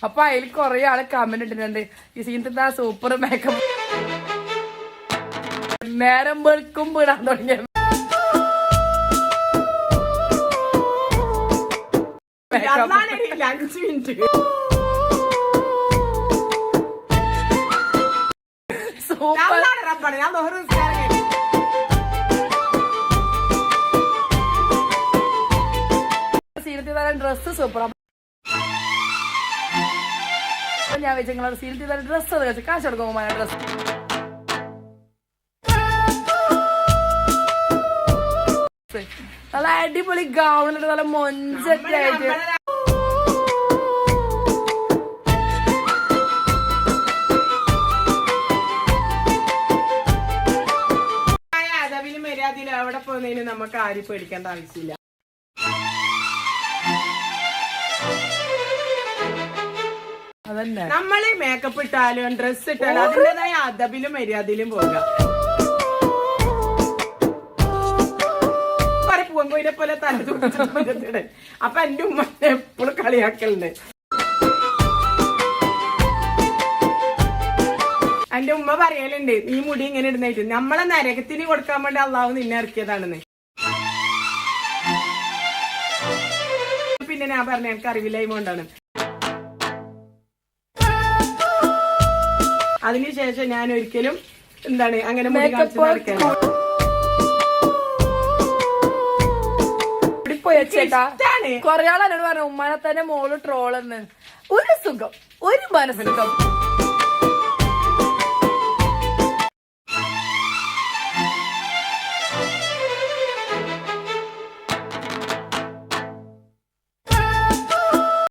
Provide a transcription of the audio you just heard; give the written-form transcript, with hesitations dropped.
അപ്പൊ അതിൽ കൊറേ ആള് കമന്റ് ഇട്ടിട്ടുണ്ട് ഈ സീനത്തെ സൂപ്പർ മേക്കപ്പ് നേരം വെളുക്കും വിടാൻ തുടങ്ങിയ സീനത്തിൽ തരാൻ ഡ്രസ്സ് സൂപ്പർ. ഞാൻ വെച്ച് നിങ്ങളോട് സീനത്തിൽ തരാൻ ഡ്രസ്സ് വെച്ച് കാശ് കൊടുക്കുമ്പോ ഡ്രസ്സ് നല്ല അടിപൊളി ഗൗണിട്ട് നല്ല മൊഞ്ചൊക്കെ ആയിട്ട് മര്യാദയിലും എവിടെ പോകുന്നതിന് നമുക്ക് ആരും പേടിക്കേണ്ട ആവശ്യമില്ല. അതന്നെ നമ്മള് മേക്കപ്പ് ഇട്ടാലും ഡ്രസ് ഇട്ടാലും അതിൻ്റെതായ അദബിലും മര്യാദയിലും പോകാം. പൂവൻകോയിനെ പോലെ തലതൂക്കിടെ അപ്പൊ എന്റെ ഉമ്മ എപ്പോഴും കളിയാക്കലുണ്ട്. എന്റെ ഉമ്മ പറയലുണ്ട് ഈ മുടി ഇങ്ങനെ ഇടുന്നായിട്ട് നമ്മളെ നരകത്തിന് കൊടുക്കാൻ വേണ്ടി അള്ളാഹു നിന്നെ ഇറക്കിയതാണെന്ന്. പിന്നെ ഞാൻ പറഞ്ഞ എനിക്ക് അറിവില്ലായ്മ കൊണ്ടാണ്. അതിനുശേഷം ഞാൻ ഒരിക്കലും എന്താണ് അങ്ങനെ മുടി കാണിച്ചു നടക്കാൻ കൊറേ ആളെന്നോട് പറഞ്ഞു ഉമ്മാനെ തന്നെ മോള് ട്രോളെന്ന്. ഒരു സുഖം, ഒരു മനസ്സുഖം.